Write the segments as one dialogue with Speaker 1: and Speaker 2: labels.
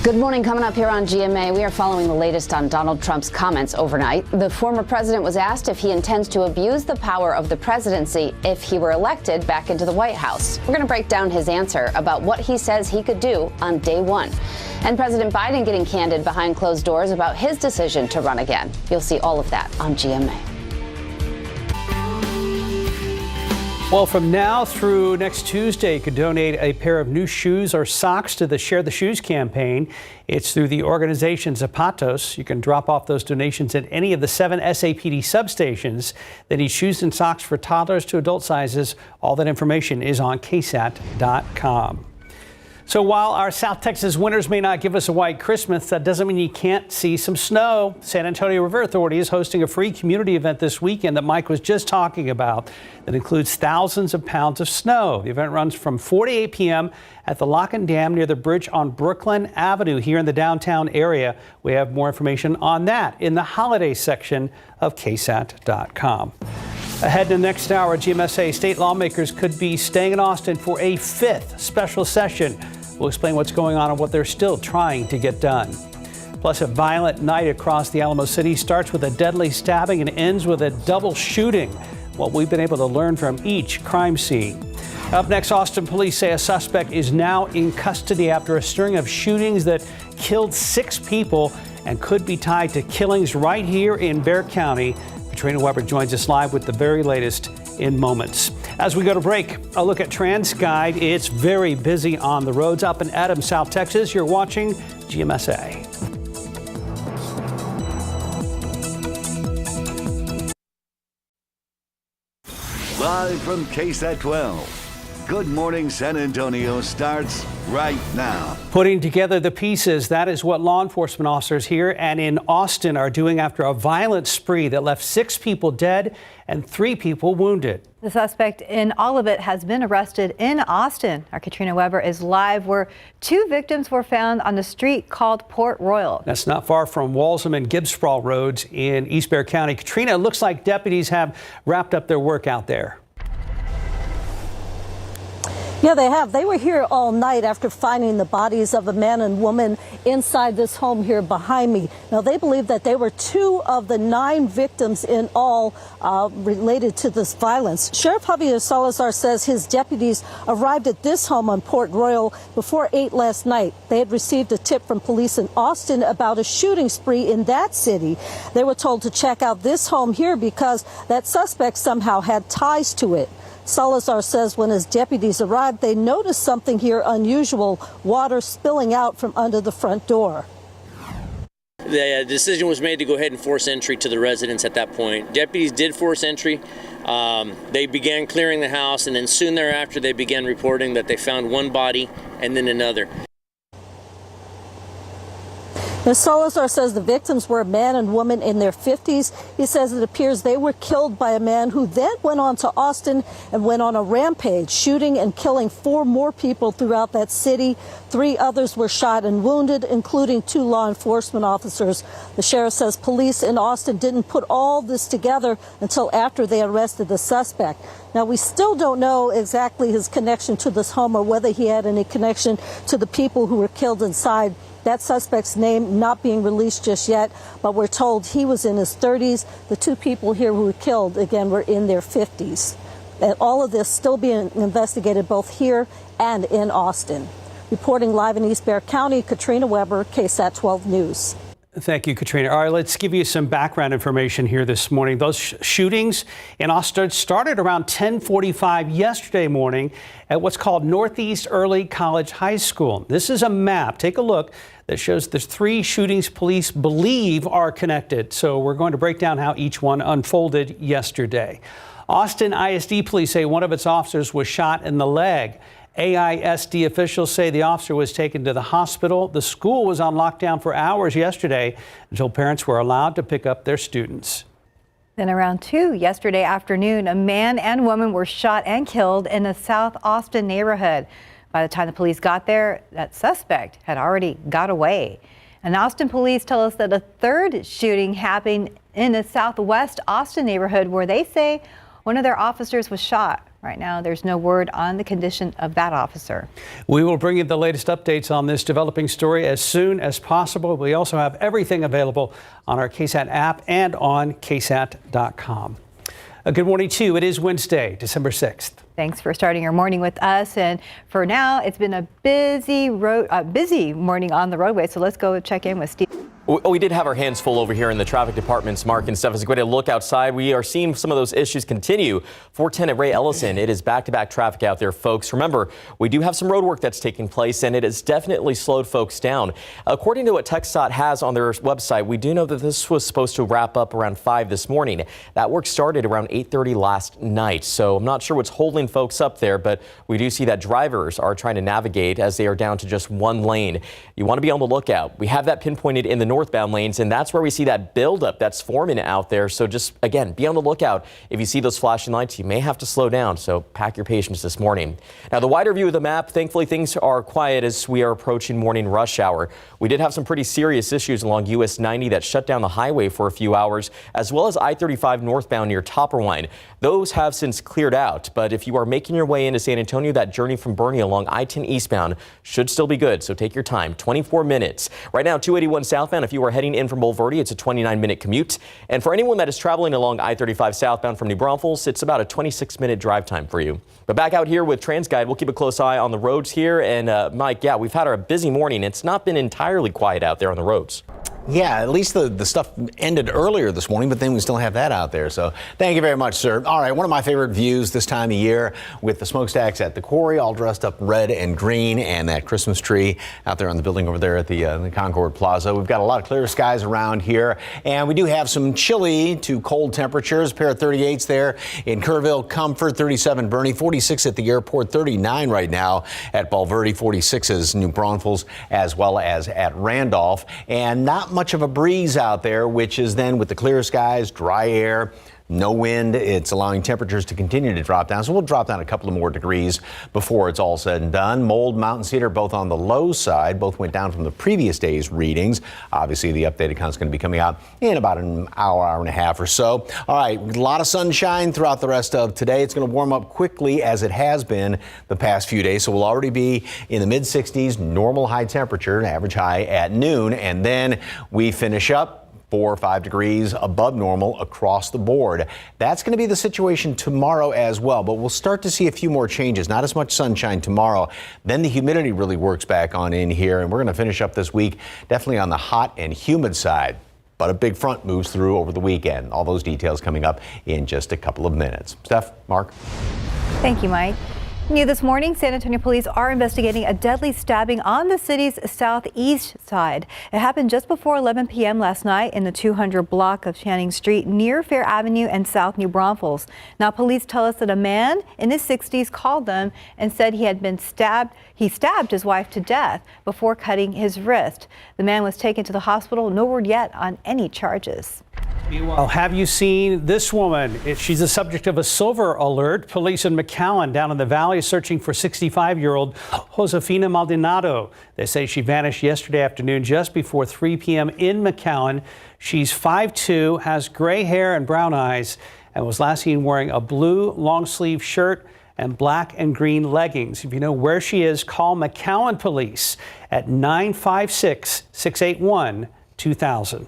Speaker 1: Good morning. Coming up here on GMA, we are following the latest on Donald Trump's comments overnight. The former president was asked if he intends to abuse the power of the presidency if he were elected back into the White House. We're going to break down his answer about what he says he could do on day one. And President Biden getting candid behind closed doors about his decision to run again. You'll see all of that on GMA.
Speaker 2: Well, from now through next Tuesday, you could donate a pair of new shoes or socks to the Share the Shoes campaign. It's through the organization Zapatos. You can drop off those donations at any of the 7 SAPD substations that need shoes and socks for toddlers to adult sizes. All that information is on ksat.com. So while our South Texas winters may not give us a white Christmas, that doesn't mean you can't see some snow. San Antonio River Authority is hosting a free community event this weekend that Mike was just talking about that includes thousands of pounds of snow. The event runs from 4 to 8 p.m. at the Lock and Dam near the bridge on Brooklyn Avenue here in the downtown area. We have more information on that in the holiday section of ksat.com. Ahead in the next hour, GMSA state lawmakers could be staying in Austin for a 5th special session. We'll explain what's going on and what they're still trying to get done. Plus, a violent night across the Alamo City starts with a deadly stabbing and ends with a double shooting. What we've been able to learn from each crime scene. Up next, Austin police say a suspect is now in custody after a string of shootings that killed 6 people and could be tied to killings right here in Bexar County. Katrina Weber joins us live with the very latest in moments. As we go to break, a look at TransGuide. It's very busy on the roads up in Adams, South Texas. You're watching GMSA.
Speaker 3: Live from KSAT 12. Good Morning San Antonio starts right now.
Speaker 2: Putting together the pieces, that is what law enforcement officers here and in Austin are doing after a violent spree that left 6 people dead and 3 people wounded.
Speaker 4: The suspect in all of it has been arrested in Austin. Our Katrina Weber is live where 2 victims were found on the street called Port Royal. That's
Speaker 2: not far from Walsham and Gibbsboro roads in East Bexar County. Katrina, it looks like deputies have wrapped up their work out there.
Speaker 5: Yeah, they have. They were here all night after finding the bodies of a man and woman inside this home here behind me. Now, they believe that they were 2 of the 9 victims in all related to this violence. Sheriff Javier Salazar says his deputies arrived at this home on Port Royal before 8 last night. They had received a tip from police in Austin about a shooting spree in that city. They were told to check out this home here because that suspect somehow had ties to it. Salazar says when his deputies arrived, they noticed something here unusual, water spilling out from under the front door.
Speaker 6: The decision was made to go ahead and force entry to the residence at that point. Deputies did force entry. They began clearing the house, and then soon thereafter they began reporting that they found one body and then another.
Speaker 5: Ms. Salazar says the victims were a man and woman in their 50s. He says it appears they were killed by a man who then went on to Austin and went on a rampage, shooting and killing 4 more people throughout that city. 3 others were shot and wounded, including 2 law enforcement officers. The sheriff says police in Austin didn't put all this together until after they arrested the suspect. Now, we still don't know exactly his connection to this home or whether he had any connection to the people who were killed inside. That suspect's name not being released just yet, but we're told he was in his 30s. The 2 people here who were killed, again, were in their 50s. And all of this still being investigated both here and in Austin. Reporting live in East Bexar County, Katrina Weber, KSAT 12 News.
Speaker 2: Thank you, Katrina. All right, let's give you some background information here this morning. Those shootings in Austin started around 10:45 yesterday morning at what's called Northeast Early College High School. This is a map. Take a look that shows there's 3 shootings police believe are connected. So we're going to break down how each one unfolded yesterday. Austin ISD police say one of its officers was shot in the leg. AISD officials say the officer was taken to the hospital. The school was on lockdown for hours yesterday until parents were allowed to pick up their students.
Speaker 4: Then around 2 yesterday afternoon, a man and woman were shot and killed in a South Austin neighborhood. By the time the police got there, that suspect had already got away. And Austin police tell us that a 3rd shooting happened in a Southwest Austin neighborhood where they say one of their officers was shot. Right now, there's no word on the condition of that officer.
Speaker 2: We will bring you the latest updates on this developing story as soon as possible. We also have everything available on our KSAT app and on ksat.com. Good morning to you. It is Wednesday, December 6th.
Speaker 4: Thanks for starting your morning with us. And for now, it's been a busy morning on the roadway. So let's go check in with Steve.
Speaker 7: We did have our hands full over here in the traffic departments, Mark and Steph. As a great look outside, we are seeing some of those issues continue. 410 at Ray Ellison. It is back-to-back traffic out there, folks. Remember, we do have some road work that's taking place, and it has definitely slowed folks down. According to what TxDOT has on their website, we do know that this was supposed to wrap up around 5 this morning. That work started around 8:30 last night, so I'm not sure what's holding folks up there, but we do see that drivers are trying to navigate as they are down to just one lane. You want to be on the lookout. We have that pinpointed in the northbound lanes, and that's where we see that buildup that's forming out there. So just, again, be on the lookout. If you see those flashing lights, you may have to slow down, so pack your patience this morning. Now, the wider view of the map, thankfully things are quiet as we are approaching morning rush hour. We did have some pretty serious issues along US 90 that shut down the highway for a few hours, as well as I-35 northbound near Topperwine. Those have since cleared out, but if you are making your way into San Antonio, that journey from Bernie along I-10 eastbound should still be good, so take your time. 24 minutes. Right now, 281 southbound, if you are heading in from Bulverde, it's a 29-minute commute. And for anyone that is traveling along I-35 southbound from New Braunfels, it's about a 26-minute drive time for you. But back out here with TransGuide, we'll keep a close eye on the roads here. And Mike, yeah, we've had a busy morning. It's not been entirely quiet out there on the roads.
Speaker 8: Yeah, at least the stuff ended earlier this morning, but then we still have that out there. So thank you very much, sir. All right, one of my favorite views this time of year with the smokestacks at the quarry, all dressed up red and green, and that Christmas tree out there on the building over there at the Concord Plaza. We've got a lot of clear skies around here, and we do have some chilly to cold temperatures. A pair of 38s there in Kerrville, Comfort, 37 Bernie, 46 at the airport, 39 right now at Bulverde, 46 is New Braunfels, as well as at Randolph, and not much of a breeze out there, which is then with the clear skies, dry air, no wind. It's allowing temperatures to continue to drop down. So we'll drop down a couple of more degrees before it's all said and done. Mold, Mountain Cedar, both on the low side, both went down from the previous day's readings. Obviously, the updated count is going to be coming out in about an hour and a half or so. All right, a lot of sunshine throughout the rest of today. It's going to warm up quickly as it has been the past few days. So we'll already be in the mid 60s, normal high temperature, average high at noon. And then we finish up 4 or 5 degrees above normal across the board. That's going to be the situation tomorrow as well, but we'll start to see a few more changes. Not as much sunshine tomorrow. Then the humidity really works back on in here, and we're going to finish up this week definitely on the hot and humid side. But a big front moves through over the weekend. All those details coming up in just a couple of minutes. Steph, Mark.
Speaker 4: Thank you, Mike. New this morning, San Antonio police are investigating a deadly stabbing on the city's southeast side. It happened just before 11 p.m. last night in the 200 block of Channing Street near Fair Avenue and South New Braunfels. Now, police tell us that a man in his 60s called them and said he had been stabbed. He stabbed his wife to death before cutting his wrist. The man was taken to the hospital. No word yet on any charges.
Speaker 2: Meanwhile, have you seen this woman? She's the subject of a silver alert. Police in McAllen down in the valley searching for 65-year-old Josefina Maldonado. They say she vanished yesterday afternoon just before 3 p.m. in McAllen. She's 5'2", has gray hair and brown eyes, and was last seen wearing a blue long-sleeve shirt and black and green leggings. If you know where she is, call McAllen Police at 956-681-2000.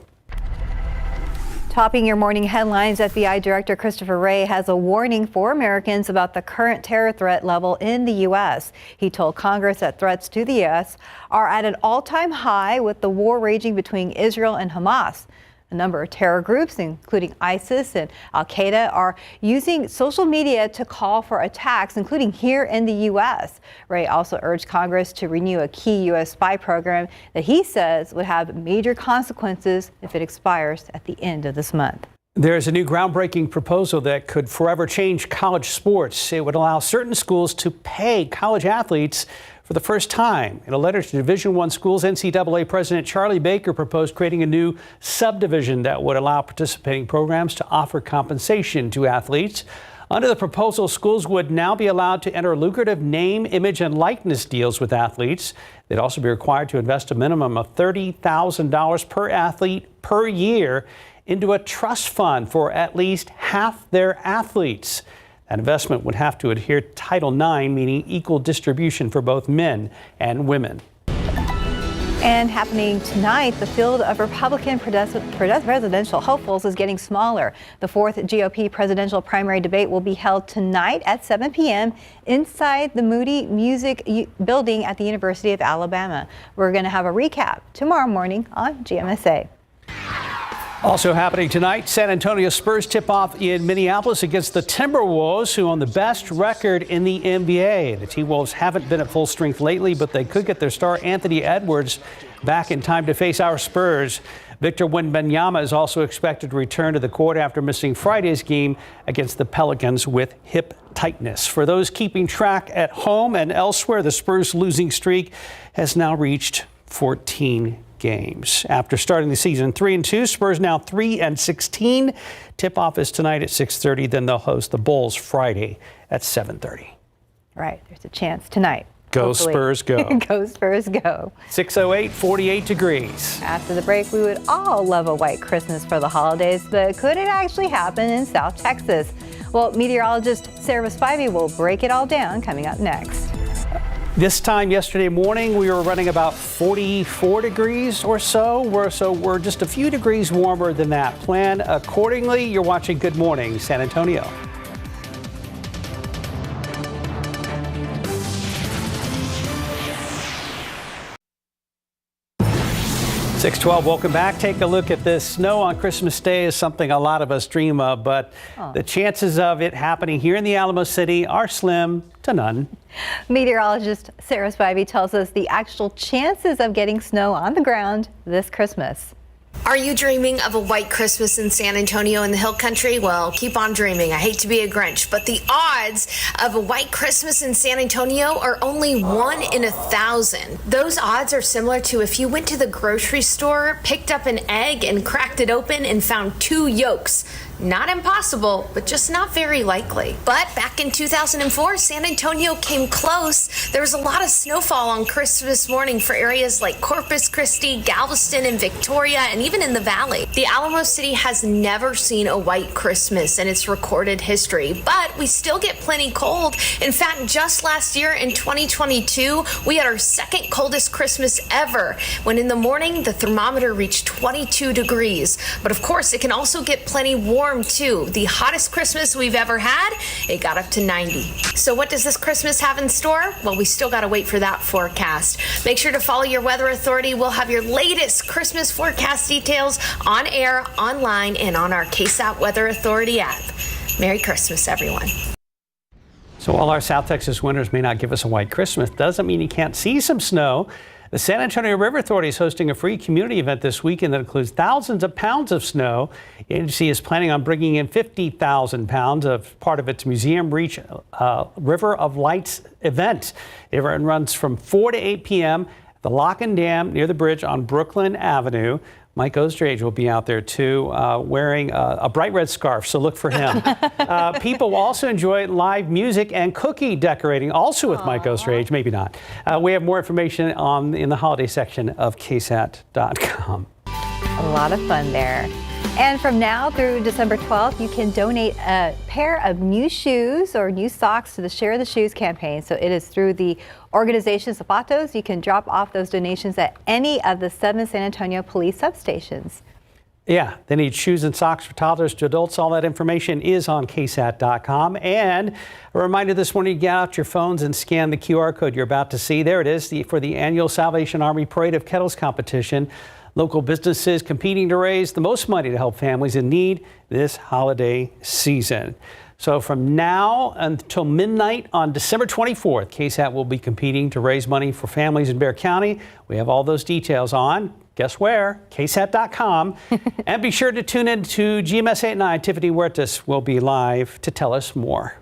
Speaker 4: Topping your morning headlines, FBI Director Christopher Wray has a warning for Americans about the current terror threat level in the U.S. He told Congress that threats to the U.S. are at an all-time high with the war raging between Israel and Hamas. A number of terror groups, including ISIS and Al-Qaeda, are using social media to call for attacks, including here in the U.S. Wray also urged Congress to renew a key U.S. spy program that he says would have major consequences if it expires at the end of this month.
Speaker 2: There's a new groundbreaking proposal that could forever change college sports. It would allow certain schools to pay college athletes for the first time. In a letter to Division I schools, NCAA President Charlie Baker proposed creating a new subdivision that would allow participating programs to offer compensation to athletes. Under the proposal, schools would now be allowed to enter lucrative name, image, and likeness deals with athletes. They'd also be required to invest a minimum of $30,000 per athlete per year into a trust fund for at least half their athletes. That investment would have to adhere to Title IX, meaning equal distribution for both men and women.
Speaker 4: And happening tonight, the field of Republican presidential hopefuls is getting smaller. The fourth GOP presidential primary debate will be held tonight at 7 p.m. inside the Moody Music Building at the University of Alabama. We're going to have a recap tomorrow morning on GMSA.
Speaker 2: Also happening tonight, San Antonio Spurs tip-off in Minneapolis against the Timberwolves, who own the best record in the NBA. The T-Wolves haven't been at full strength lately, but they could get their star Anthony Edwards back in time to face our Spurs. Victor Wembanyama is also expected to return to the court after missing Friday's game against the Pelicans with hip tightness. For those keeping track at home and elsewhere, the Spurs' losing streak has now reached 14 games. After starting the season 3-2, Spurs now 3-16. Tip-off is tonight at 6:30. Then they'll host the Bulls Friday at 7:30.
Speaker 4: Right, there's a chance tonight.
Speaker 2: Go
Speaker 4: Hopefully.
Speaker 2: Spurs, go.
Speaker 4: Go Spurs, go.
Speaker 2: 6:08, 48 degrees.
Speaker 4: After the break, we would all love a white Christmas for the holidays, but could it actually happen in South Texas? Well, meteorologist Sarah Spivey will break it all down coming up next.
Speaker 2: This time yesterday morning, we were running about 44 degrees or so. We're just a few degrees warmer than that. Plan accordingly. You're watching Good Morning San Antonio. 6:12, welcome back. Take a look at this. Snow on Christmas Day is something a lot of us dream of, but the chances of it happening here in the Alamo City are slim to none.
Speaker 4: Meteorologist Sarah Spivey tells us the actual chances of getting snow on the ground this Christmas.
Speaker 9: Are you dreaming of a white Christmas in San Antonio in the Hill Country? Well, keep on dreaming. I hate to be a Grinch, but the odds of a white Christmas in San Antonio are only 1 in 1,000. Those odds are similar to if you went to the grocery store, picked up an egg and cracked it open and found 2 yolks. Not impossible, but just not very likely. But back in 2004, San Antonio came close. There was a lot of snowfall on Christmas morning for areas like Corpus Christi, Galveston, and Victoria, and even in the valley. The Alamo City has never seen a white Christmas in its recorded history, but we still get plenty cold. In fact, just last year in 2022, we had our second coldest Christmas ever, when in the morning the thermometer reached 22 degrees. But of course, it can also get plenty warm too. The hottest Christmas we've ever had, it got up to 90. So what does this Christmas have in store? Well, we still got to wait for that forecast. Make sure to follow your weather authority. We'll have your latest Christmas forecast details on air, online, and on our KSAT Weather Authority app. Merry Christmas, everyone.
Speaker 2: So while our South Texas winters may not give us a white Christmas, doesn't mean you can't see some snow. The San Antonio River Authority is hosting a free community event this weekend that includes thousands of pounds of snow. The agency is planning on bringing in 50,000 pounds of part of its Museum Reach River of Lights event. The event runs from 4 to 8 p.m. at the Lock and Dam near the bridge on Brooklyn Avenue. Mike Ostrage will be out there too, wearing a bright red scarf, so look for him. People will also enjoy live music and cookie decorating, also with Mike Ostrage, maybe not. We have more information in the holiday section of KSAT.com.
Speaker 4: A lot of fun there. And from now through December 12th, you can donate a pair of new shoes or new socks to the Share the Shoes campaign. So it is through the organization Zapatos. You can drop off those donations at any of the 7 San Antonio police substations.
Speaker 2: Yeah, they need shoes and socks for toddlers to adults. All that information is on KSAT.com. And a reminder this morning, get out your phones and scan the QR code you're about to see. There it is for the annual Salvation Army Parade of Kettles competition. Local businesses competing to raise the most money to help families in need this holiday season. So from now until midnight on December 24th, KSAT will be competing to raise money for families in Bexar County. We have all those details on, guess where? KSAT.com. And be sure to tune in to GMSA at 9. Tiffany Huertas will be live to tell us more.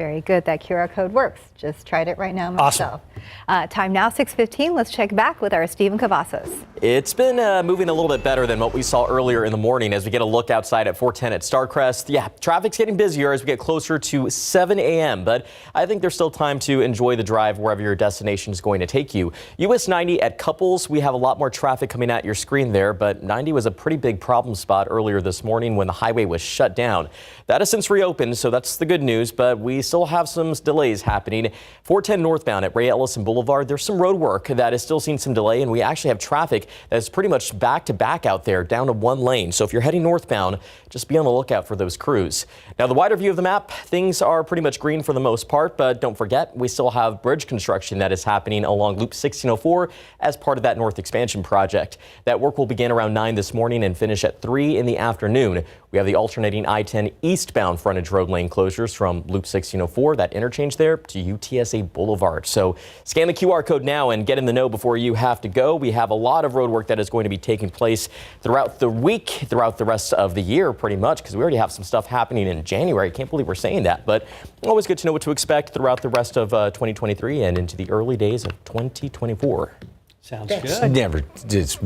Speaker 4: Very good. That QR code works. Just tried it right now myself.
Speaker 2: Awesome.
Speaker 4: Time now 6:15. Let's check back with our Stephen Cavazos.
Speaker 7: It's been moving a little bit better than what we saw earlier in the morning as we get a look outside at 410 at Starcrest. Yeah, traffic's getting busier as we get closer to 7 a.m., but I think there's still time to enjoy the drive wherever your destination is going to take you. US 90 at Couples, we have a lot more traffic coming at your screen there, but 90 was a pretty big problem spot earlier this morning when the highway was shut down. That has since reopened, so that's the good news, but we still have some delays happening. 410 northbound at Ray Ellison Boulevard, there's some road work that is still seeing some delay, and we actually have traffic that is pretty much back to back out there down to one lane. So if you're heading northbound, just be on the lookout for those crews. Now, the wider view of the map, things are pretty much green for the most part, but don't forget, we still have bridge construction that is happening along Loop 1604 as part of that North Expansion project. That work will begin around 9 this morning and finish at 3 in the afternoon. We have the alternating I-10 eastbound frontage road lane closures from Loop 1604, that interchange there, to UTSA Boulevard. So scan the QR code now and get in the know before you have to go. We have a lot of road work that is going to be taking place throughout the week, throughout the rest of the year, pretty much, because we already have some stuff happening in January. Can't believe we're saying that, but always good to know what to expect throughout the rest of 2023 and into the early days of 2024.
Speaker 2: Sounds
Speaker 8: It's
Speaker 2: good.
Speaker 8: never it's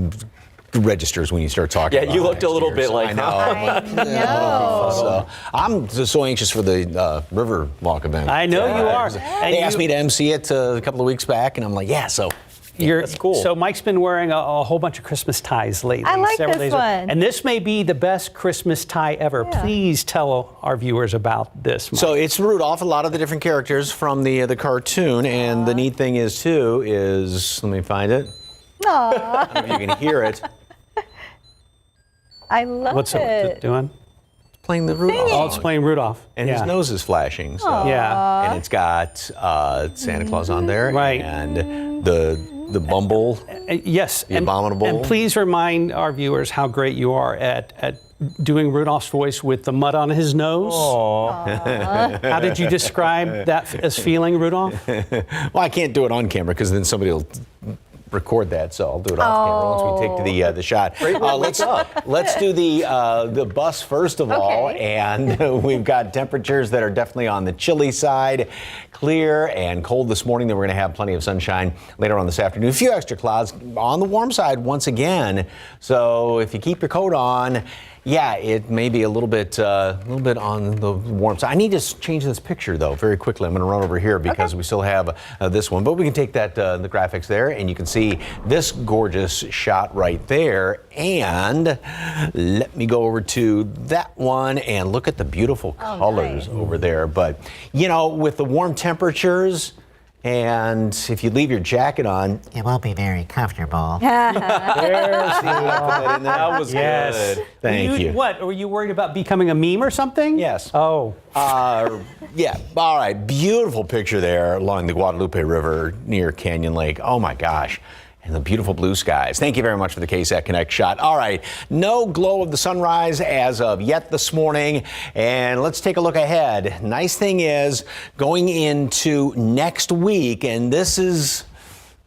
Speaker 8: registers when you start talking.
Speaker 7: Yeah,
Speaker 8: about
Speaker 7: you looked a
Speaker 8: next
Speaker 7: little
Speaker 8: year,
Speaker 7: bit
Speaker 8: so
Speaker 7: like
Speaker 8: I know. So I'm just so anxious for the River Walk event.
Speaker 2: I know you are.
Speaker 8: They asked me to MC it a couple of weeks back, and I'm like, yeah. So
Speaker 2: That's
Speaker 7: cool.
Speaker 2: So Mike's been wearing a whole bunch of Christmas ties lately.
Speaker 4: I like
Speaker 2: several
Speaker 4: this
Speaker 2: days
Speaker 4: one.
Speaker 2: And this may be the best Christmas tie ever.
Speaker 4: Yeah.
Speaker 2: Please tell our viewers about this, Mike.
Speaker 8: So it's Rudolph, a lot of the different characters from the cartoon, and the neat thing is too is let me find it.
Speaker 4: Aww.
Speaker 8: I don't know if you can hear it.
Speaker 4: I love
Speaker 2: What's
Speaker 4: it.
Speaker 2: it doing?
Speaker 8: Playing the Rudolph.
Speaker 2: Oh, it's playing Rudolph.
Speaker 8: And his nose is flashing. So.
Speaker 2: Yeah.
Speaker 8: And it's got Santa Claus on there.
Speaker 2: Right.
Speaker 8: And the Bumble.
Speaker 2: Yes.
Speaker 8: The Abominable.
Speaker 2: And please remind our viewers how great you are at doing Rudolph's voice with the mud on his nose. How did you describe that as feeling, Rudolph?
Speaker 8: Well, I can't do it on camera because then somebody will record that, so I'll do it off camera once we take to the shot. Let's do the bus first of all, and we've got temperatures that are definitely on the chilly side, clear and cold this morning. Then we're going to have plenty of sunshine later on this afternoon. A few extra clouds on the warm side once again. So if you keep your coat on, yeah, it may be a little bit on the warm side. I need to change this picture though very quickly. I'm going to run over here because we still have this one, but we can take that the graphics there, and you can see this gorgeous shot right there. And let me go over to that one and look at the beautiful colors over there. But you know, with the warm temperatures, and if you leave your jacket on, it won't be very comfortable.
Speaker 7: That was good.
Speaker 8: Thank you.
Speaker 2: What? Were you worried about becoming a meme or something?
Speaker 8: Yes.
Speaker 2: Oh.
Speaker 8: Yeah. All right. Beautiful picture there along the Guadalupe River near Canyon Lake. Oh my gosh. And the beautiful blue skies. Thank you very much for the KSAT Connect shot. All right, no glow of the sunrise as of yet this morning. And let's take a look ahead. Nice thing is going into next week, and this is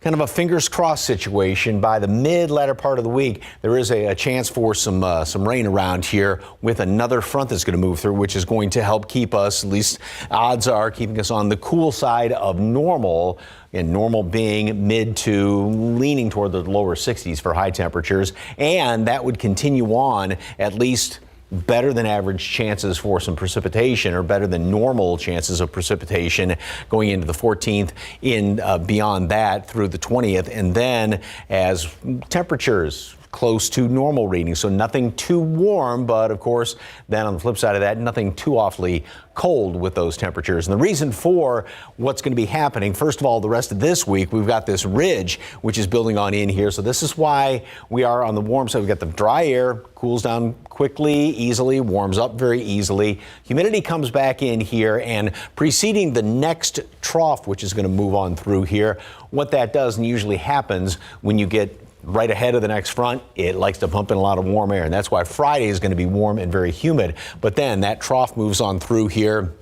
Speaker 8: kind of a fingers crossed situation. By the latter part of the week, there is a chance for some rain around here with another front that's going to move through, which is going to help keep us, at least odds are, keeping us on the cool side of normal. And normal being mid to leaning toward the lower 60s for high temperatures. And that would continue on at least better than average chances for some precipitation, or better than normal chances of precipitation going into the 14th, in beyond that through the 20th. And then as temperatures close to normal readings, so nothing too warm, but of course then on the flip side of that, nothing too awfully cold with those temperatures. And the reason for what's going to be happening, first of all, the rest of this week, we've got this ridge which is building on in here. So this is why we are on the warm side. We've got the dry air, cools down quickly, easily, warms up very easily. Humidity comes back in here, and preceding the next trough, which is going to move on through here, what that does, and usually happens when you get right ahead of the next front, it likes to pump in a lot of warm air, and that's why Friday is going to be warm and very humid. But then that trough moves on through here.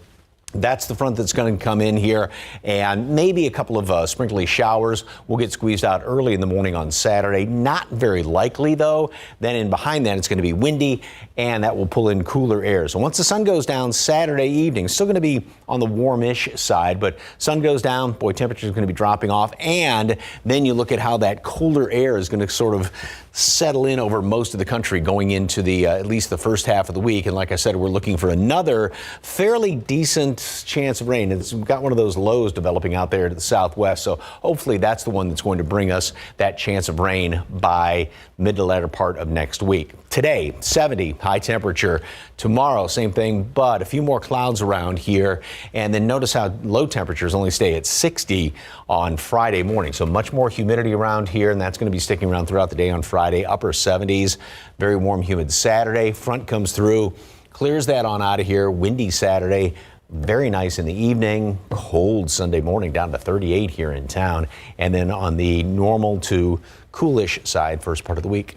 Speaker 8: That's the front that's going to come in here, and maybe a couple of sprinkly showers will get squeezed out early in the morning on Saturday. Not very likely, though. Then in behind that, it's going to be windy, and that will pull in cooler air. So once the sun goes down Saturday evening, still going to be on the warmish side, but sun goes down, boy, temperature is going to be dropping off, and then you look at how that cooler air is going to sort of settle in over most of the country going into the at least the first half of the week. And like I said, we're looking for another fairly decent chance of rain. We've got one of those lows developing out there to the southwest, so hopefully that's the one that's going to bring us that chance of rain by mid to latter part of next week. Today, 70 high temperature. Tomorrow, same thing, but a few more clouds around here. And then notice how low temperatures only stay at 60 on Friday morning. So much more humidity around here, and that's going to be sticking around throughout the day on Friday. Upper 70s, very warm, humid Saturday. Front comes through, clears that on out of here. Windy Saturday. Very nice in the evening, cold Sunday morning down to 38 here in town. And then on the normal to coolish side, first part of the week.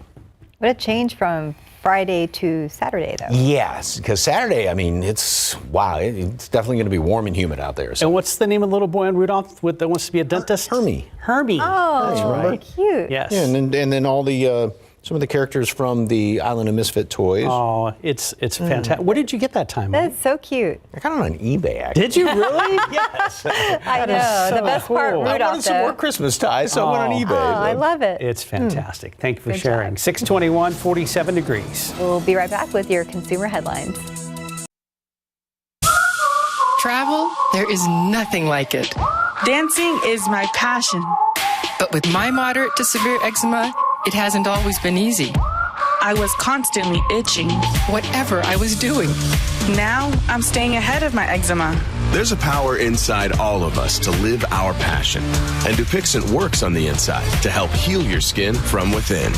Speaker 4: What a change from Friday to Saturday, though.
Speaker 8: Yes, because Saturday, I mean, it's definitely going to be warm and humid out there. So.
Speaker 2: And what's the name of the little boy on Rudolph that wants to be a dentist?
Speaker 8: Hermie.
Speaker 2: Hermie.
Speaker 4: Oh,
Speaker 2: that's right.
Speaker 4: Cute.
Speaker 2: Yes.
Speaker 8: Yeah, and then all the some of the characters from the Island of Misfit Toys.
Speaker 2: Oh, it's fantastic. Where did you get that time?
Speaker 4: That's so cute.
Speaker 8: I got it on eBay, actually.
Speaker 2: Did you really? Yes.
Speaker 4: I know.
Speaker 2: so
Speaker 4: the best part,
Speaker 2: cool.
Speaker 4: Rudolph,
Speaker 8: I wanted some more Christmas ties, so I went on eBay.
Speaker 4: Oh, I love it.
Speaker 2: It's fantastic. Thank you for
Speaker 4: Good
Speaker 2: sharing.
Speaker 4: job.
Speaker 2: 621, 47 degrees.
Speaker 4: We'll be right back with your consumer headlines.
Speaker 10: Travel, there is nothing like it.
Speaker 11: Dancing is my passion.
Speaker 10: But with my moderate to severe eczema, it hasn't always been easy.
Speaker 11: I was constantly itching.
Speaker 10: Whatever I was doing.
Speaker 11: Now I'm staying ahead of my eczema.
Speaker 12: There's a power inside all of us to live our passion. And Dupixent works on the inside to help heal your skin from within.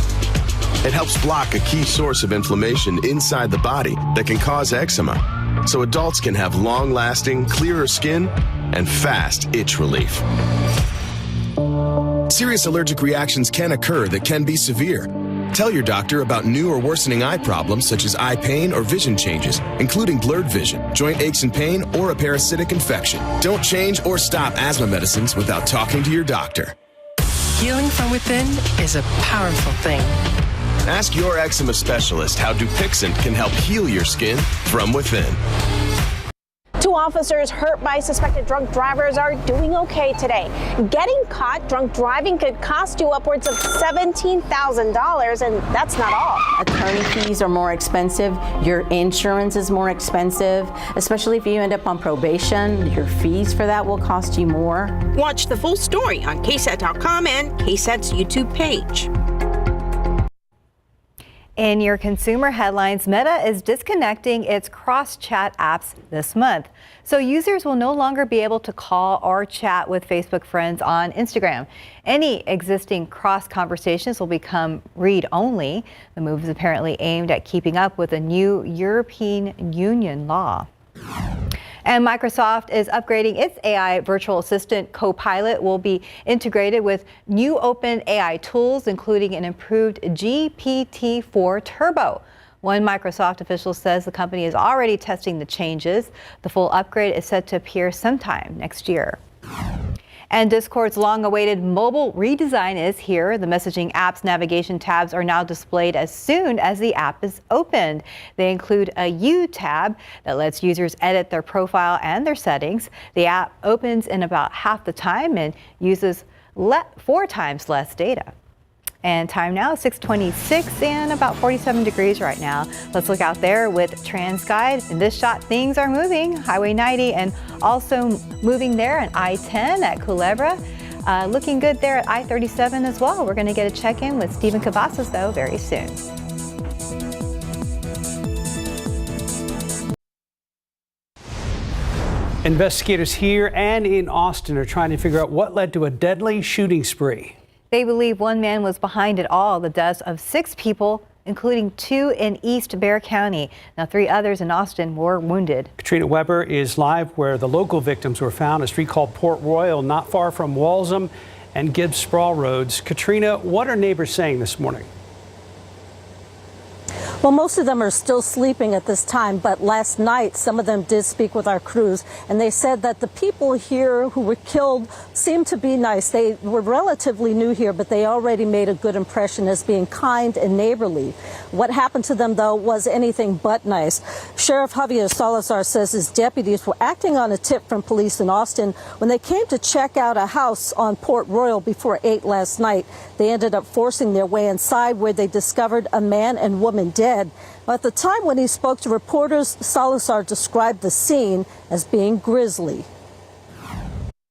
Speaker 12: It helps block a key source of inflammation inside the body that can cause eczema, so adults can have long-lasting, clearer skin and fast itch relief. Serious allergic reactions can occur that can be severe. Tell your doctor about new or worsening eye problems such as eye pain or vision changes, including blurred vision, joint aches and pain, or a parasitic infection. Don't change or stop asthma medicines without talking to your doctor.
Speaker 10: Healing from within is a powerful thing.
Speaker 12: Ask your eczema specialist how Dupixent can help heal your skin from within.
Speaker 13: 2 officers hurt by suspected drunk drivers are doing okay today. Getting caught drunk driving could cost you upwards of $17,000, and that's not all.
Speaker 14: Attorney fees are more expensive. Your insurance is more expensive, especially if you end up on probation. Your fees for that will cost you more.
Speaker 13: Watch the full story on KSAT.com and KSAT's YouTube page.
Speaker 4: In your consumer headlines, Meta is disconnecting its cross-chat apps this month. So users will no longer be able to call or chat with Facebook friends on Instagram. Any existing cross conversations will become read-only. The move is apparently aimed at keeping up with a new European Union law. And Microsoft is upgrading its AI virtual assistant Copilot. Will be integrated with new open AI tools, including an improved GPT-4 Turbo. One Microsoft official says the company is already testing the changes. The full upgrade is set to appear sometime next year. And Discord's long-awaited mobile redesign is here. The messaging app's navigation tabs are now displayed as soon as the app is opened. They include a U tab that lets users edit their profile and their settings. The app opens in about half the time and uses 4 times less data. And time now, 6:26 and about 47 degrees right now. Let's look out there with TransGuide. In this shot, things are moving. Highway 90 and also moving there at I-10 at Culebra. Looking good there at I-37 as well. We're going to get a check-in with Stephen Cavazos, though, very soon.
Speaker 2: Investigators here and in Austin are trying to figure out what led to a deadly shooting spree.
Speaker 4: They believe one man was behind it all, the deaths of 6 people, including 2 in East Bexar County. Now 3 others in Austin were wounded.
Speaker 2: Katrina Weber is live where the local victims were found, a street called Port Royal, not far from Walsham and Gibbs Sprawl Roads. Katrina, what are neighbors saying this morning?
Speaker 5: Well, most of them are still sleeping at this time, but last night some of them did speak with our crews, and they said that the people here who were killed seemed to be nice. They were relatively new here, but they already made a good impression as being kind and neighborly. What happened to them, though, was anything but nice. Sheriff Javier Salazar says his deputies were acting on a tip from police in Austin when they came to check out a house on Port Royal before 8 last night. They ended up forcing their way inside, where they discovered a man and woman dead. At the time when he spoke to reporters, Salazar described the scene as being grisly.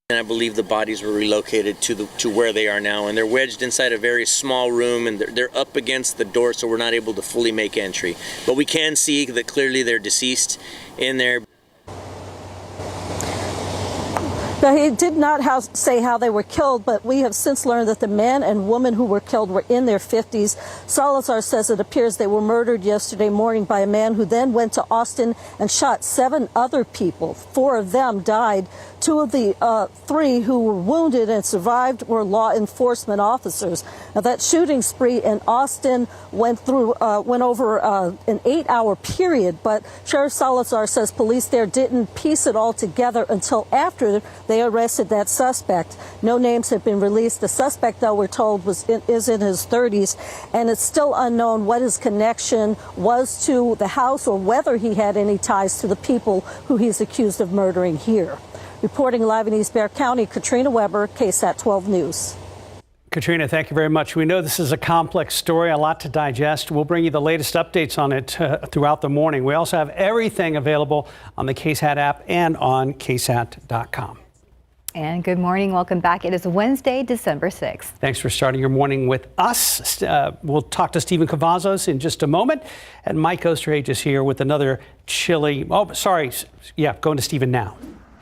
Speaker 6: And I believe the bodies were relocated to where they are now, and they're wedged inside a very small room, and they're up against the door, so we're not able to fully make entry. But we can see that clearly they're deceased in there.
Speaker 5: Now, he did not say how they were killed, but we have since learned that the man and woman who were killed were in their 50s. Salazar says it appears they were murdered yesterday morning by a man who then went to Austin and shot 7 other people. 4 of them died. 2 of the 3 who were wounded and survived were law enforcement officers. Now, that shooting spree in Austin went over an 8-hour period, but Sheriff Salazar says police there didn't piece it all together until after they arrested that suspect. No names have been released. The suspect, though, we're told, is in his 30s, and it's still unknown what his connection was to the house or whether he had any ties to the people who he's accused of murdering here. Reporting live in East Bexar County, Katrina Weber, KSAT 12 News.
Speaker 2: Katrina, thank you very much. We know this is a complex story, a lot to digest. We'll bring you the latest updates on it throughout the morning. We also have everything available on the KSAT app and on KSAT.com.
Speaker 4: And good morning. Welcome back. It is Wednesday, December 6th.
Speaker 2: Thanks for starting your morning with us. We'll talk to Stephen Cavazos in just a moment. And Mike Osterhage is here with another chilly. Oh, sorry. Yeah, going to Stephen now.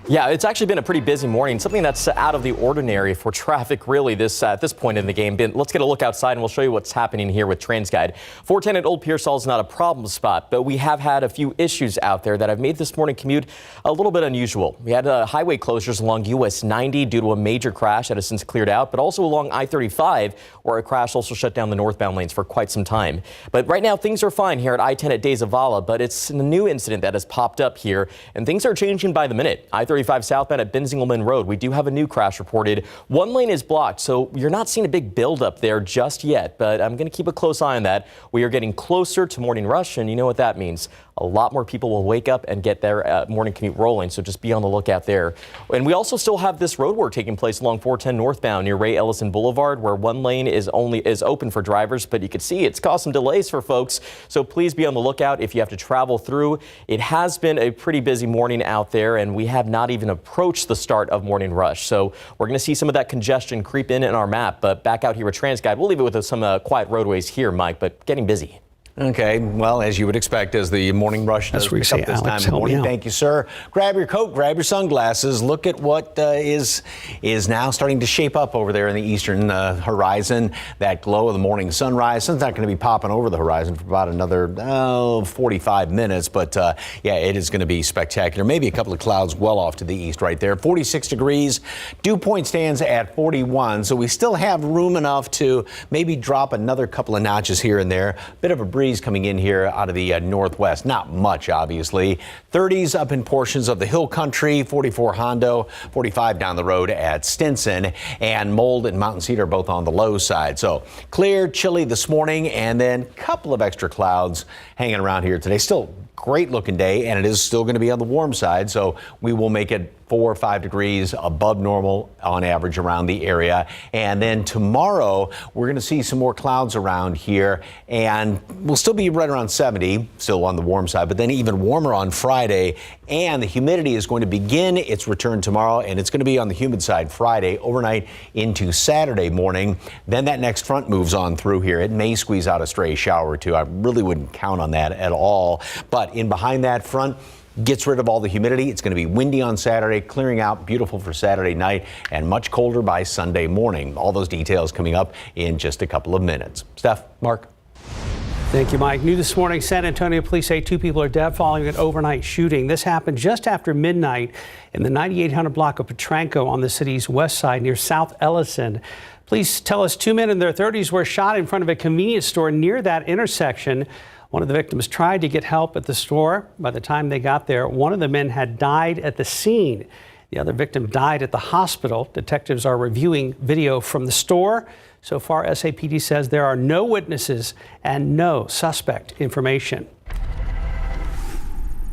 Speaker 7: Yeah, it's actually been a pretty busy morning, something that's out of the ordinary for traffic, really, at this point in the game. Let's get a look outside, and we'll show you what's happening here with TransGuide. 410 at Old Pearsall is not a problem spot, but we have had a few issues out there that have made this morning commute a little bit unusual. We had highway closures along US 90 due to a major crash that has since cleared out, but also along I-35, where a crash also shut down the northbound lanes for quite some time. But right now, things are fine here at I-10 at De Zavala, but it's a new incident that has popped up here, and things are changing by the minute. I-35 southbound at Benzingelman Road, we do have a new crash reported. One lane is blocked, so you're not seeing a big buildup there just yet, but I'm going to keep a close eye on that. We are getting closer to morning rush, and you know what that means. A lot more people will wake up and get their morning commute rolling, so just be on the lookout there. And we also still have this road work taking place along 410 northbound near Ray Ellison Boulevard, where one lane is open for drivers, but you can see it's caused some delays for folks, so please be on the lookout if you have to travel through. It has been a pretty busy morning out there, and we have not even approached the start of morning rush, so we're going to see some of that congestion creep in our map. But back out here with TransGuide, we'll leave it with some quiet roadways here, Mike, but getting busy.
Speaker 8: Okay, well, as you would expect, as the morning rush does pick up this time of morning. Thank you, sir. Grab your coat, grab your sunglasses. Look at what is now starting to shape up over there in the eastern horizon. That glow of the morning sunrise. Sun's not going to be popping over the horizon for about another 45 minutes, but yeah, it is going to be spectacular. Maybe a couple of clouds well off to the east right there. 46 degrees. Dew point stands at 41, so we still have room enough to maybe drop another couple of notches here and there. Bit of a breeze coming in here out of the northwest. Not much, obviously. 30s up in portions of the hill country, 44 Hondo, 45 down the road at Stinson, and Mold and Mountain Cedar both on the low side. So clear, chilly this morning, and then a couple of extra clouds hanging around here today. Still great looking day, and it is still going to be on the warm side, so we will make it 4 or 5 degrees above normal on average around the area. And then tomorrow, we're going to see some more clouds around here, and we'll still be right around 70, still on the warm side, but then even warmer on Friday. And the humidity is going to begin its return tomorrow, and it's going to be on the humid side Friday, overnight into Saturday morning. Then that next front moves on through here. It may squeeze out a stray shower or two. I really wouldn't count on that at all. But in behind that front, gets rid of all the humidity. It's going to be windy on Saturday, clearing out, beautiful for Saturday night, and much colder by Sunday morning. All those details coming up in just a couple of minutes. Steph, Mark.
Speaker 2: Thank you, Mike. New this morning, San Antonio police say 2 people are dead following an overnight shooting. This happened just after midnight in the 9800 block of Potranco on the city's west side near South Ellison. Police tell us 2 men in their 30s were shot in front of a convenience store near that intersection. One of the victims tried to get help at the store. By the time they got there, one of the men had died at the scene. The other victim died at the hospital. Detectives are reviewing video from the store. So far, SAPD says there are no witnesses and no suspect information.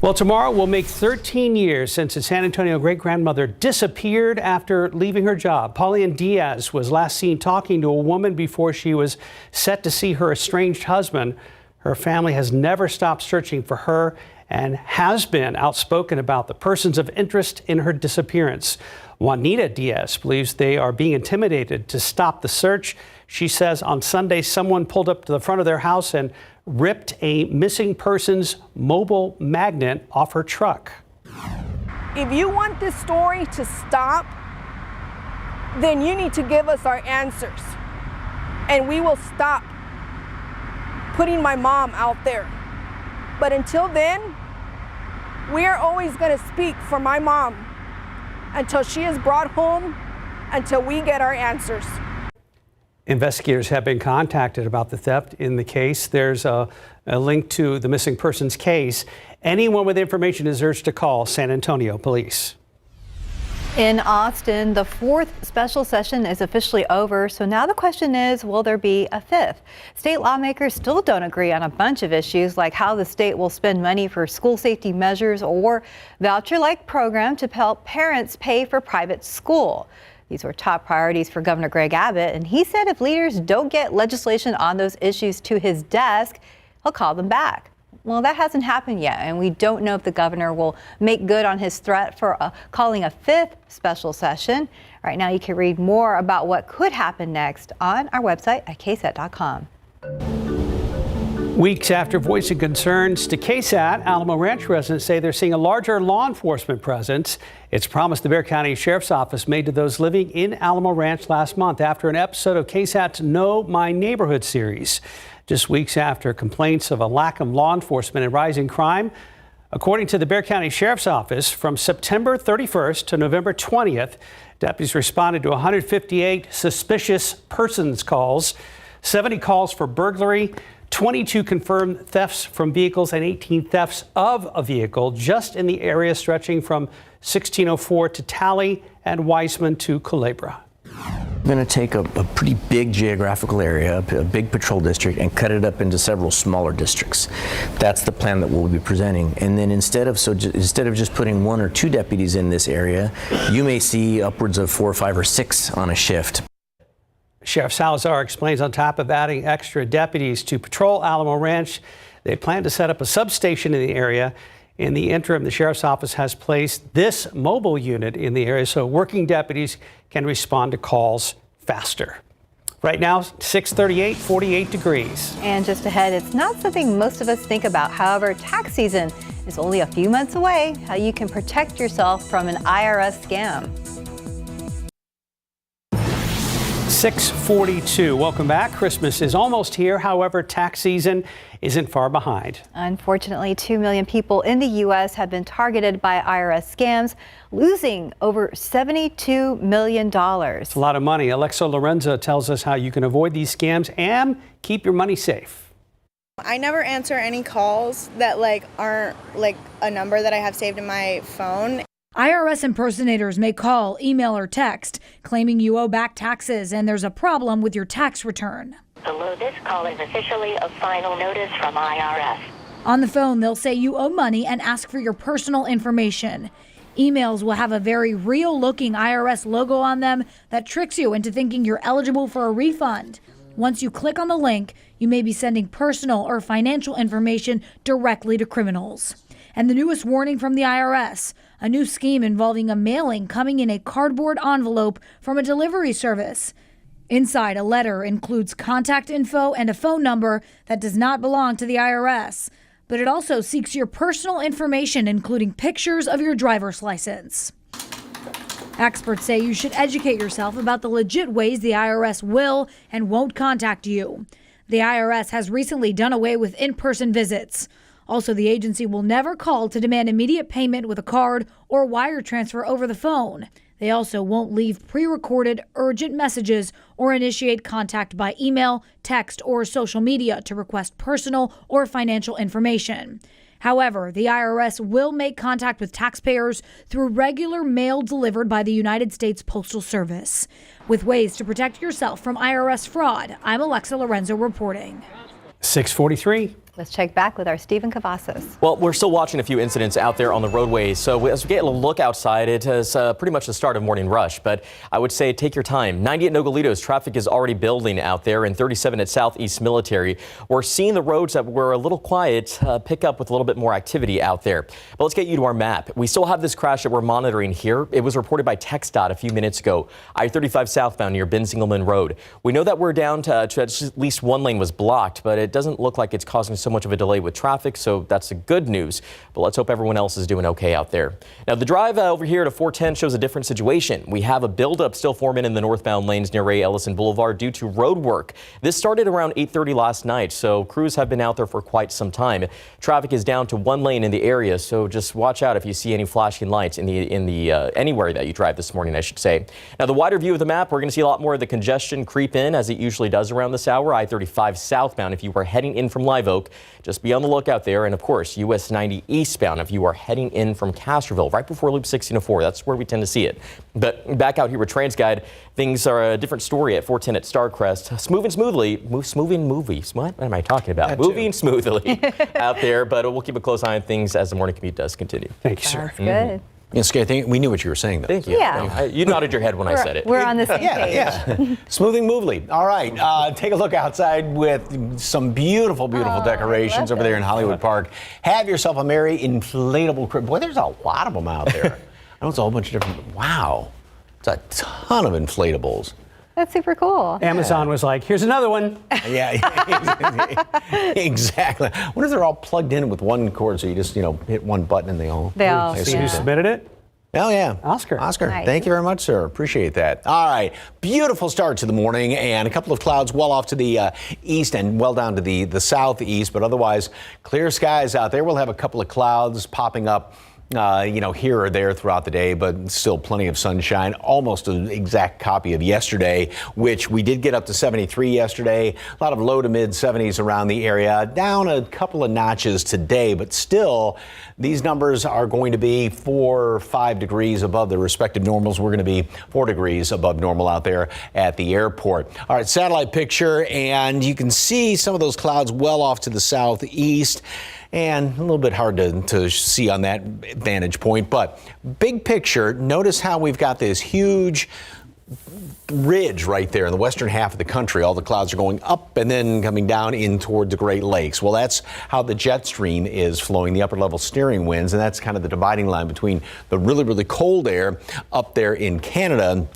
Speaker 2: Well, tomorrow will make 13 years since a San Antonio great-grandmother disappeared after leaving her job. Pauline Diaz was last seen talking to a woman before she was set to see her estranged husband. Her family has never stopped searching for her and has been outspoken about the persons of interest in her disappearance. Juanita Diaz believes they are being intimidated to stop the search. She says on Sunday someone pulled up to the front of their house and ripped a missing person's mobile magnet off her truck.
Speaker 15: If you want this story to stop, then you need to give us our answers. And we will stop putting my mom out there. But until then, we are always going to speak for my mom until she is brought home, until we get our answers.
Speaker 2: Investigators have been contacted about the theft in the case. There's a link to the missing persons case. Anyone with information is urged to call San Antonio Police.
Speaker 4: In Austin, the fourth special session is officially over. So now the question is, will there be a fifth? State lawmakers still don't agree on a bunch of issues, like how the state will spend money for school safety measures or voucher-like program to help parents pay for private school. These were top priorities for Governor Greg Abbott, and he said if leaders don't get legislation on those issues to his desk, he'll call them back. Well, that hasn't happened yet, and we don't know if the governor will make good on his threat for calling a fifth special session. Right now, you can read more about what could happen next on our website at ksat.com.
Speaker 2: Weeks after voicing concerns to KSAT, Alamo Ranch residents say they're seeing a larger law enforcement presence. It's a promise the Bexar County Sheriff's Office made to those living in Alamo Ranch last month after an episode of KSAT's Know My Neighborhood series. Just weeks after complaints of a lack of law enforcement and rising crime. According to the Bexar County Sheriff's Office, from September 31st to November 20th, deputies responded to 158 suspicious persons calls, 70 calls for burglary, 22 confirmed thefts from vehicles, and 18 thefts of a vehicle just in the area stretching from 1604 to Talley and Wiseman to Culebra.
Speaker 16: We're going to take a pretty big geographical area, a big patrol district, and cut it up into several smaller districts. That's the plan that we'll be presenting. And then instead of just putting 1 or 2 deputies in this area, you may see upwards of 4, 5, or 6 on a shift.
Speaker 2: Sheriff Salazar explains on top of adding extra deputies to patrol Alamo Ranch, they plan to set up a substation in the area. In the interim, the Sheriff's Office has placed this mobile unit in the area so working deputies can respond to calls faster. Right now, 6:38, 48 degrees.
Speaker 4: And just ahead, it's not something most of us think about. However, tax season is only a few months away. How you can protect yourself from an IRS scam.
Speaker 2: 6:42. Welcome back. Christmas is almost here. However, tax season isn't far behind.
Speaker 4: Unfortunately, 2 million people in the U.S. have been targeted by IRS scams, losing over $72 million.
Speaker 2: It's a lot of money. Alexa Lorenzo tells us how you can avoid these scams and keep your money safe.
Speaker 17: I never answer any calls that aren't a number that I have saved in my phone.
Speaker 18: IRS impersonators may call, email, or text claiming you owe back taxes and there's a problem with your tax return.
Speaker 19: Hello, this call is officially a final notice from IRS.
Speaker 18: On the phone, they'll say you owe money and ask for your personal information. Emails will have a very real-looking IRS logo on them that tricks you into thinking you're eligible for a refund. Once you click on the link, you may be sending personal or financial information directly to criminals. And the newest warning from the IRS, a new scheme involving a mailing coming in a cardboard envelope from a delivery service. Inside, a letter includes contact info and a phone number that does not belong to the IRS. But it also seeks your personal information, including pictures of your driver's license. Experts say you should educate yourself about the legit ways the IRS will and won't contact you. The IRS has recently done away with in-person visits. Also, the agency will never call to demand immediate payment with a card or wire transfer over the phone. They also won't leave pre-recorded urgent messages or initiate contact by email, text, or social media to request personal or financial information. However, the IRS will make contact with taxpayers through regular mail delivered by the United States Postal Service. With ways to protect yourself from IRS fraud, I'm Alexa Lorenzo reporting.
Speaker 2: 6:43.
Speaker 4: Let's check back with our Stephen Cavazos.
Speaker 7: Well, we're still watching a few incidents out there on the roadways. So as we get a look outside, it is pretty much the start of morning rush. But I would say take your time. 90 at Nogalitos, traffic is already building out there, and 37 at Southeast Military. We're seeing the roads that were a little quiet pick up with a little bit more activity out there. But let's get you to our map. We still have this crash that we're monitoring here. It was reported by TxDOT a few minutes ago. I-35 southbound near Benzingelman Road. We know that we're down to at least one lane was blocked, but it doesn't look like it's causing so much of a delay with traffic, so that's the good news. But let's hope everyone else is doing okay out there. Now, the drive over here to 410 shows a different situation. We have a buildup still forming in the northbound lanes near Ray Ellison Boulevard due to road work. This started around 8:30 last night, so crews have been out there for quite some time. Traffic is down to one lane in the area, so just watch out if you see any flashing lights in the anywhere that you drive this morning, I should say. Now, the wider view of the map, we're going to see a lot more of the congestion creep in as it usually does around this hour. I-35 southbound if you are heading in from Live Oak. Just be on the lookout there. And of course, US 90 eastbound if you are heading in from Castroville, right before Loop 1604. That's where we tend to see it. But back out here with TransGuide, things are a different story at 410 at Starcrest. Moving smoothly. What am I talking about? Moving smoothly out there. But we'll keep a close eye on things as the morning commute does continue.
Speaker 2: Thank you, sir.
Speaker 4: That's good.
Speaker 8: Yes, we knew what you were saying, though.
Speaker 7: Thank you.
Speaker 4: Yeah.
Speaker 7: You nodded your head when I said it.
Speaker 4: We're on the same page.
Speaker 8: Yeah. Smoothing movely. All right. Take a look outside with some beautiful, beautiful decorations over there in Hollywood Park. Have yourself a merry inflatable crib. Boy, there's a lot of them out there. I know it's a whole bunch of different. Wow. It's a ton of inflatables.
Speaker 4: That's super cool.
Speaker 2: Amazon was like, here's another one.
Speaker 8: Yeah, exactly. What if they're all plugged in with one cord, so you just, hit one button and they all...
Speaker 2: See who submitted it?
Speaker 8: Oh, yeah.
Speaker 2: Oscar.
Speaker 8: Nice. Thank you very much, sir. Appreciate that. All right. Beautiful start to the morning, and a couple of clouds well off to the east and well down to the southeast, but otherwise clear skies out there. We'll have a couple of clouds popping up here or there throughout the day, but still plenty of sunshine. Almost an exact copy of yesterday, which we did get up to 73 yesterday. A lot of low to mid 70s around the area. Down a couple of notches today, but still these numbers are going to be 4 or 5 degrees above the respective normals. We're going to be 4 degrees above normal out there at the airport. All right, satellite picture, and you can see some of those clouds well off to the southeast. And a little bit hard to see on that vantage point, but big picture, notice how we've got this huge ridge right there in the western half of the country. All the clouds are going up and then coming down in toward the Great Lakes. Well, that's how the jet stream is flowing, the upper level steering winds, and that's kind of the dividing line between the really, really cold air up there in Canada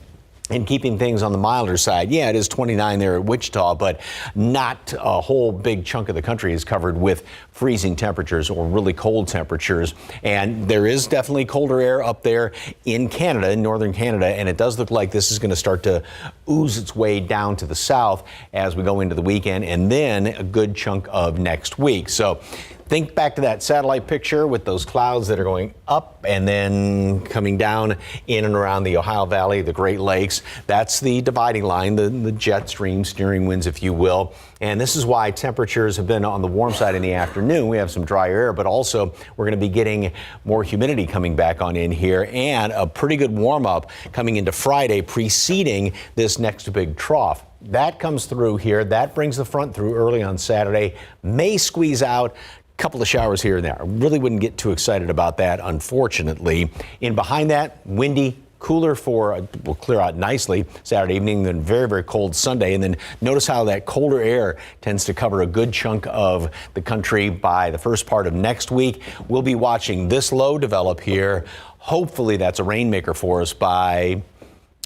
Speaker 8: and keeping things on the milder side. Yeah, it is 29 there at Wichita, but not a whole big chunk of the country is covered with freezing temperatures or really cold temperatures. And there is definitely colder air up there in Canada, in northern Canada, and it does look like this is going to start to ooze its way down to the south as we go into the weekend, and then a good chunk of next week. So think back to that satellite picture with those clouds that are going up and then coming down in and around the Ohio Valley, the Great Lakes. That's the dividing line, the jet stream, steering winds, if you will. And this is why temperatures have been on the warm side in the afternoon. We have some drier air, but also we're going to be getting more humidity coming back on in here, and a pretty good warm up coming into Friday preceding this next big trough. That comes through here. That brings the front through early on Saturday. May squeeze out couple of showers here and there. I really wouldn't get too excited about that, unfortunately. In behind that, windy, cooler will clear out nicely Saturday evening, then very, very cold Sunday. And then notice how that colder air tends to cover a good chunk of the country by the first part of next week. We'll be watching this low develop here. Hopefully that's a rainmaker for us by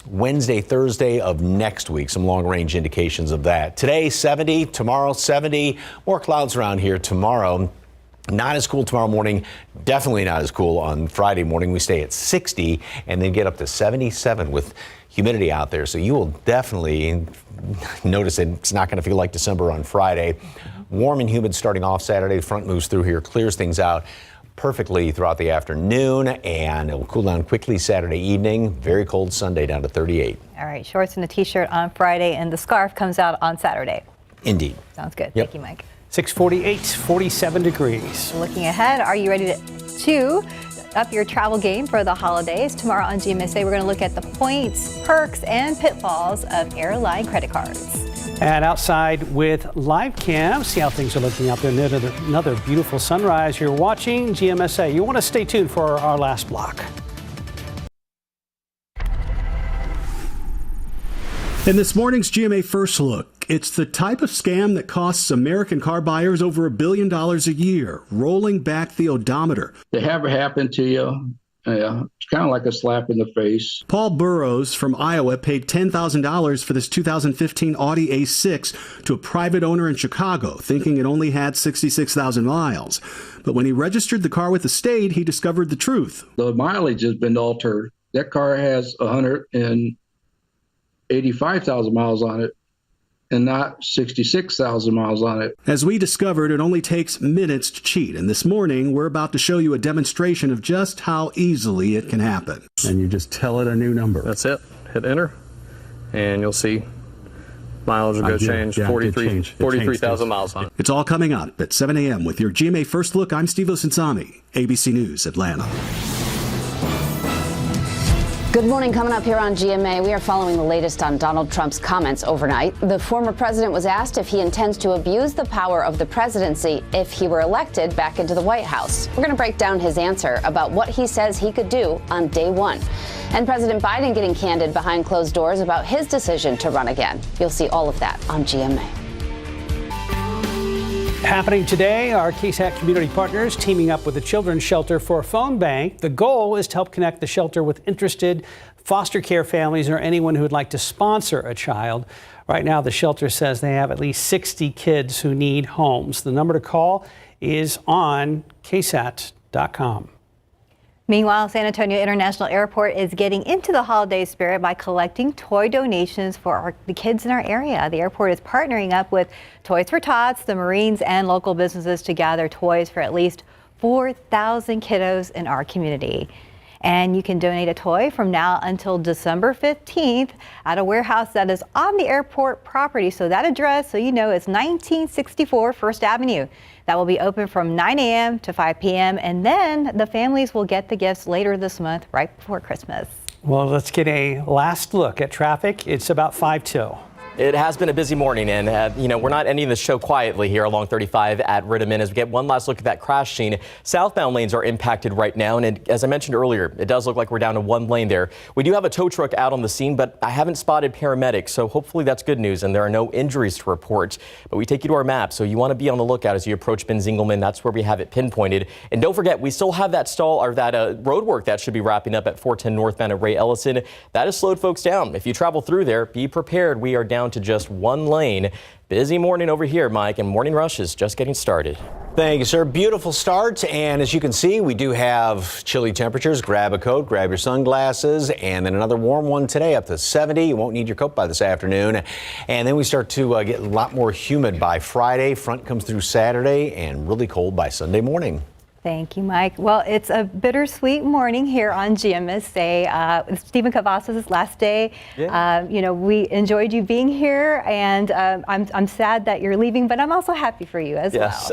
Speaker 8: Wednesday, Thursday of next week. Some long range indications of that. Today, 70, tomorrow, 70. More clouds around here tomorrow. Not as cool tomorrow morning, definitely not as cool on Friday morning. We stay at 60 and then get up to 77 with humidity out there. So you will definitely notice that it's not going to feel like December on Friday. Warm and humid starting off Saturday. The front moves through here, clears things out. perfectly throughout the afternoon, and it will cool down quickly Saturday evening. Very cold Sunday, down to 38.
Speaker 4: All right, shorts and a t-shirt on Friday, and the scarf comes out on Saturday.
Speaker 8: Indeed.
Speaker 4: Sounds good.
Speaker 8: Yep.
Speaker 4: Thank you, Mike.
Speaker 2: 6:48, 47 degrees.
Speaker 4: Looking ahead, are you ready to up your travel game for the holidays? Tomorrow on GMSA, we're going to look at the points, perks, and pitfalls of airline credit cards.
Speaker 2: And outside with live cam, see how things are looking out there. Another beautiful sunrise. You're watching GMSA. You want to stay tuned for our last block.
Speaker 20: In this morning's GMA First Look, it's the type of scam that costs American car buyers over $1 billion a year, rolling back the odometer.
Speaker 21: They have it happen to you. It's kind of like a slap in the face.
Speaker 20: Paul Burrows from Iowa paid $10,000 for this 2015 Audi A6 to a private owner in Chicago, thinking it only had 66,000 miles. But when he registered the car with the state, he discovered the truth.
Speaker 21: The mileage has been altered. That car has 185,000 miles on it, and not 66,000 miles on it.
Speaker 20: As we discovered, it only takes minutes to cheat. And this morning, we're about to show you a demonstration of just how easily it can happen.
Speaker 22: And you just tell it a new number. That's it. Hit enter, and you'll see mileage will go change. 43,000 miles on it.
Speaker 20: It's all coming up at 7 a.m. with your GMA First Look. I'm Steve Osinsami, ABC News, Atlanta.
Speaker 1: Good morning. Coming up here on GMA, we are following the latest on Donald Trump's comments overnight. The former president was asked if he intends to abuse the power of the presidency if he were elected back into the White House. We're going to break down his answer about what he says he could do on day one. And President Biden getting candid behind closed doors about his decision to run again. You'll see all of that on GMA.
Speaker 2: Happening today, our KSAT community partners teaming up with the Children's Shelter for a phone bank. The goal is to help connect the shelter with interested foster care families or anyone who would like to sponsor a child. Right now, the shelter says they have at least 60 kids who need homes. The number to call is on ksat.com.
Speaker 4: Meanwhile, San Antonio International Airport is getting into the holiday spirit by collecting toy donations for the kids in our area. The airport is partnering up with Toys for Tots, the Marines, and local businesses to gather toys for at least 4,000 kiddos in our community. And you can donate a toy from now until December 15th at a warehouse that is on the airport property. So that address, so you know, is 1964 First Avenue. That will be open from 9 a.m. to 5 p.m. And then the families will get the gifts later this month, right before Christmas.
Speaker 2: Well, let's get a last look at traffic. It's about 5-2.
Speaker 7: It has been a busy morning, and we're not ending the show quietly here along 35 at Rittiman as we get one last look at that crash scene. Southbound lanes are impacted right now, and as I mentioned earlier, it does look like we're down to one lane there. We do have a tow truck out on the scene, but I haven't spotted paramedics, so hopefully that's good news, and there are no injuries to report. But we take you to our map, so you want to be on the lookout as you approach Ben Zingelman. That's where we have it pinpointed. And don't forget, we still have that road work that should be wrapping up at 410 northbound at Ray Ellison. That has slowed folks down. If you travel through there, be prepared. We are down to just one lane. Busy morning over here, Mike, and morning rush is just getting started.
Speaker 8: Thank you, sir. Beautiful start. And as you can see, we do have chilly temperatures. Grab a coat, grab your sunglasses, and then another warm one today up to 70. You won't need your coat by this afternoon. And then we start to get a lot more humid by Friday. Front comes through Saturday and really cold by Sunday morning.
Speaker 4: Thank you, Mike. Well, it's a bittersweet morning here on GMSA. Stephen Cavazos' last day. Yeah. We enjoyed you being here, and I'm sad that you're leaving, but I'm also happy for you as well.
Speaker 7: Yes,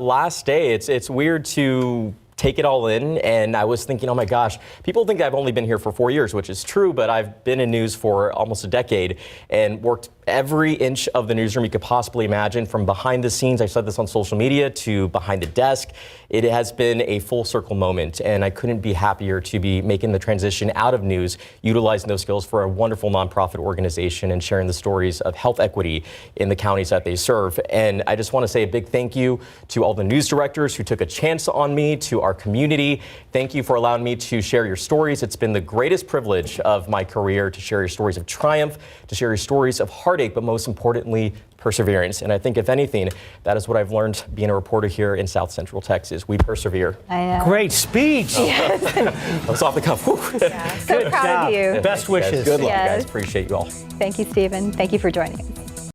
Speaker 7: last day. It's weird to take it all in, and I was thinking, oh my gosh, people think I've only been here for 4 years, which is true, but I've been in news for almost a decade and worked every inch of the newsroom you could possibly imagine, from behind the scenes, I said this on social media, to behind the desk. It has been a full circle moment, and I couldn't be happier to be making the transition out of news, utilizing those skills for a wonderful nonprofit organization and sharing the stories of health equity in the counties that they serve. And I just want to say a big thank you to all the news directors who took a chance on me, to our community. Thank you for allowing me to share your stories. It's been the greatest privilege of my career to share your stories of triumph, to share your stories of heartache, but most importantly, perseverance. And I think, if anything, that is what I've learned being a reporter here in South Central Texas. We persevere.
Speaker 4: I know.
Speaker 2: Great speech.
Speaker 4: Yes.
Speaker 7: I was off the cuff.
Speaker 4: Yeah, so proud of you.
Speaker 2: Best wishes.
Speaker 7: Good luck, guys. Appreciate you all.
Speaker 4: Thank you, Stephen. Thank you for joining us.